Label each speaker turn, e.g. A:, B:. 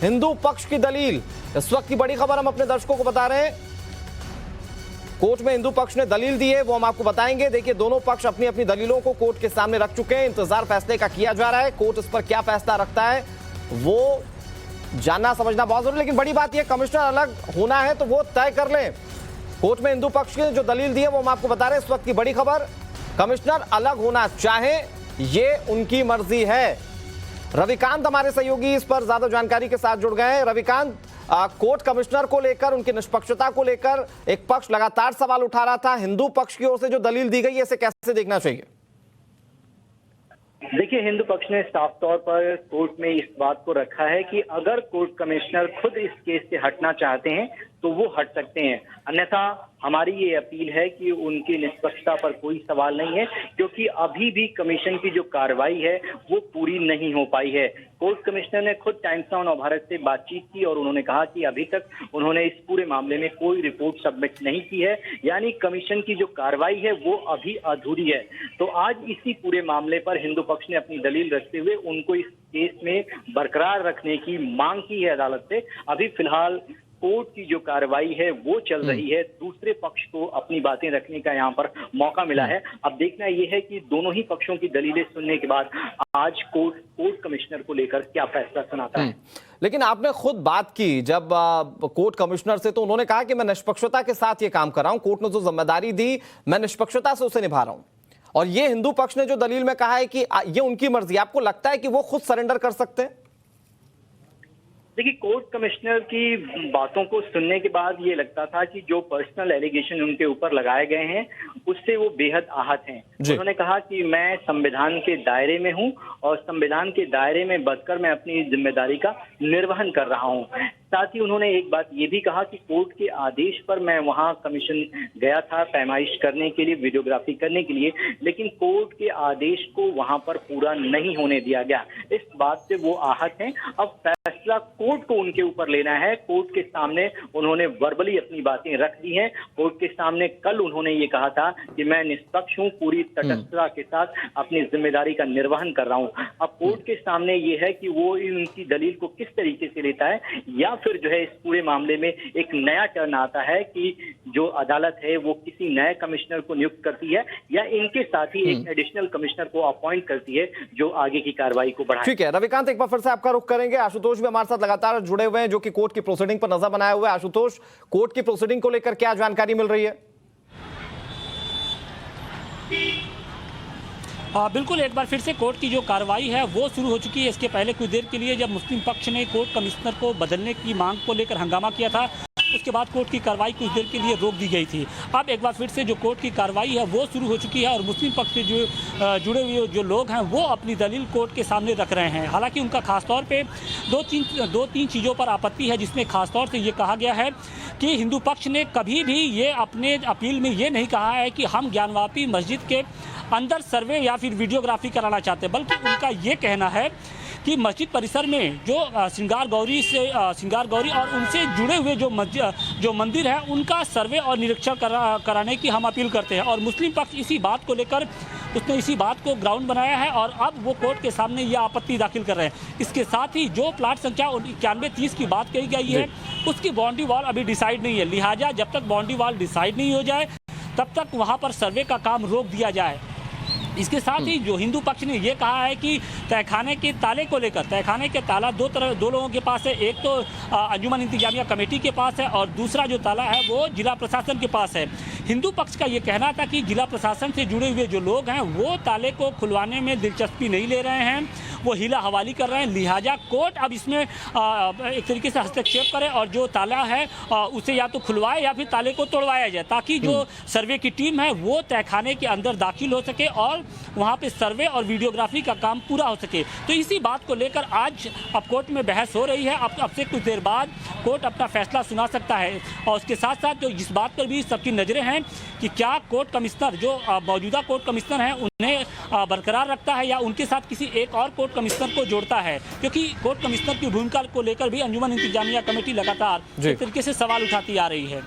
A: हिंदू पक्ष की दलील। इस वक्त की बड़ी खबर हम अपने दर्शकों को बता रहे हैं। कोर्ट में हिंदू पक्ष ने दलील दी है, वो हम आपको बताएंगे। देखिए, दोनों पक्ष अपनी अपनी दलीलों को कोर्ट के सामने रख चुके हैं। इंतजार फैसले का किया जा रहा है। कोर्ट इस पर क्या फैसला रखता है वो जानना समझना बहुत जरूरी है। लेकिन बड़ी बात यह, कमिश्नर अलग होना है तो वो तय कर लें। कोर्ट में हिंदू पक्ष ने जो दलील दी है वो हम आपको बता रहे हैं। इस वक्त की बड़ी खबर, कमिश्नर अलग होना चाहे ये उनकी मर्जी है। रविकांत हमारे सहयोगी इस पर ज्यादा जानकारी के साथ जुड़ गए हैं। रविकांत, कोर्ट कमिश्नर को लेकर, उनकी निष्पक्षता को लेकर एक पक्ष लगातार सवाल उठा रहा था। हिंदू पक्ष की ओर से जो दलील दी गई है, इसे कैसे देखना चाहिए?
B: देखिए, हिंदू पक्ष ने साफ तौर पर कोर्ट में इस बात को रखा है कि अगर कोर्ट कमिश्नर खुद इस केस से हटना चाहते हैं तो वो हट सकते हैं, अन्यथा हमारी ये अपील है कि उनकी निष्पक्षता पर कोई सवाल नहीं है, क्योंकि अभी भी कमीशन की जो कार्रवाई है वो पूरी नहीं हो पाई है। कोर्ट कमिश्नर ने खुद टाइम्स नाउ नवभारत से बातचीत की और उन्होंने कहा कि अभी तक उन्होंने इस पूरे मामले में कोई रिपोर्ट सबमिट नहीं की है, यानी कमीशन की जो कार्रवाई है वो अभी अधूरी है। तो आज इसी पूरे मामले पर हिंदू पक्ष ने अपनी दलील रखते हुए उनको इस केस में बरकरार रखने की मांग की है अदालत से। अभी फिलहाल कोर्ट की जो कार्रवाई है वो चल रही है, दूसरे पक्ष को अपनी बातें रखने का यहाँ पर मौका मिला है। अब देखना यह है कि दोनों ही पक्षों की दलीलें सुनने के बाद आज कोर्ट कमिश्नर को लेकर क्या फैसला सुनाता है।
A: लेकिन आपने खुद बात की जब कोर्ट कमिश्नर से, तो उन्होंने कहा कि मैं निष्पक्षता के साथ ये काम कर रहा हूं, कोर्ट ने जो जिम्मेदारी दी मैं निष्पक्षता से उसे निभा रहा हूं। और ये हिंदू पक्ष ने जो दलील में कहा है कि ये उनकी मर्जी, आपको लगता है कि वो खुद सरेंडर कर सकते हैं?
B: देखिए, कोर्ट कमिश्नर की बातों को सुनने के बाद ये लगता था कि जो पर्सनल एलिगेशन उनके ऊपर लगाए गए हैं उससे वो बेहद आहत हैं। उन्होंने कहा कि मैं संविधान के दायरे में हूं और संविधान के दायरे में बचकर मैं अपनी जिम्मेदारी का निर्वहन कर रहा हूं। साथ ही उन्होंने एक बात ये भी कहा कि कोर्ट के आदेश पर मैं वहां कमीशन गया था पैमाइश करने के लिए, वीडियोग्राफी करने के लिए, लेकिन कोर्ट के आदेश को वहां पर पूरा नहीं होने दिया गया। इस बात से वो आहत हैं। अब फैसला कोर्ट को उनके ऊपर लेना है। कोर्ट के सामने उन्होंने वर्बली अपनी बातें रख दी हैं। कोर्ट के सामने कल उन्होंने ये कहा था कि मैं निष्पक्ष हूं, पूरी तटस्थता के साथ अपनी जिम्मेदारी का निर्वहन कर रहा हूं। अब कोर्ट के सामने ये है कि वो उनकी दलील को किस तरीके से लेता है, या फिर जो है इस पूरे मामले में एक नया टर्न आता है कि जो अदालत है वो किसी नए कमिश्नर को नियुक्त करती है या इनके साथ ही एक एडिशनल कमिश्नर को अपॉइंट करती है जो आगे की कार्रवाई को बढ़ाए।
A: ठीक है रविकांत, एक बार फिर से आपका रुख करेंगे। आशुतोष भी हमारे साथ लगातार जुड़े हुए हैं जो कि कोर्ट की प्रोसीडिंग पर नजर बनाए हुए हैं। आशुतोष, कोर्ट की प्रोसीडिंग को लेकर क्या जानकारी मिल रही है?
C: बिल्कुल, एक बार फिर से कोर्ट की जो कार्रवाई है वो शुरू हो चुकी है। इसके पहले कुछ देर के लिए जब मुस्लिम पक्ष ने कोर्ट कमिश्नर को बदलने की मांग को लेकर हंगामा किया था, उसके बाद कोर्ट की कार्रवाई कुछ देर के लिए रोक दी गई थी। अब एक बार फिर से जो कोर्ट की कार्रवाई है वो शुरू हो चुकी है और मुस्लिम पक्ष से जो जुड़े हुए जो लोग हैं वो अपनी दलील कोर्ट के सामने रख रहे हैं। हालांकि उनका खासतौर पे दो तीन चीज़ों पर आपत्ति है, जिसमें खासतौर से ये कहा गया है कि हिंदू पक्ष ने कभी भी ये अपने अपील में ये नहीं कहा है कि हम ज्ञानवापी मस्जिद के अंदर सर्वे या फिर वीडियोग्राफी कराना चाहते हैं, बल्कि उनका ये कहना है कि मस्जिद परिसर में जो श्रृंगार गौरी और उनसे जुड़े हुए जो मंदिर है उनका सर्वे और निरीक्षण कराने की हम अपील करते हैं। और मुस्लिम पक्ष इसी बात को लेकर उसने इसी बात को ग्राउंड बनाया है और अब वो कोर्ट के सामने ये आपत्ति दाखिल कर रहे हैं। इसके साथ ही जो प्लाट संख्या 9130 की बात कही गई है उसकी बाउंड्री वॉल अभी डिसाइड नहीं है, लिहाजा जब तक बाउंड्री वॉल डिसाइड नहीं हो जाए तब तक वहाँ पर सर्वे का काम रोक दिया जाए। इसके साथ ही जो हिंदू पक्ष ने ये कहा है कि तहखाने के ताले को लेकर, तहखाने के ताला दो लोगों के पास है, एक तो अंजुमन इंतजामिया कमेटी के पास है और दूसरा जो ताला है वो जिला प्रशासन के पास है। हिंदू पक्ष का ये कहना था कि जिला प्रशासन से जुड़े हुए जो लोग हैं वो ताले को खुलवाने में दिलचस्पी नहीं ले रहे हैं, वो हीला हवाली कर रहे हैं, लिहाजा कोर्ट अब इसमें एक तरीके से हस्तक्षेप करे और जो ताला है उसे या तो खुलवाए या फिर ताले को तोड़वाया जाए, ताकि जो सर्वे की टीम है वो तहखाने के अंदर दाखिल हो सके और वहाँ पे सर्वे और वीडियोग्राफी का काम पूरा हो सके। तो इसी बात को लेकर आज अब कोर्ट में बहस हो रही है। अब से कुछ देर बाद कोर्ट अपना फैसला सुना सकता है और उसके साथ साथ जो इस बात पर भी सबकी नज़रें हैं कि क्या कोर्ट कमिश्नर जो मौजूदा कोर्ट कमिश्नर हैं उन्हें बरकरार रखता है या उनके साथ किसी एक और कोर्ट कमिश्नर को जोड़ता है, क्योंकि कोर्ट कमिश्नर की भूमिका को लेकर भी अंजुमन इंतजामिया कमेटी लगातार एक तरीके से सवाल उठाती आ रही है।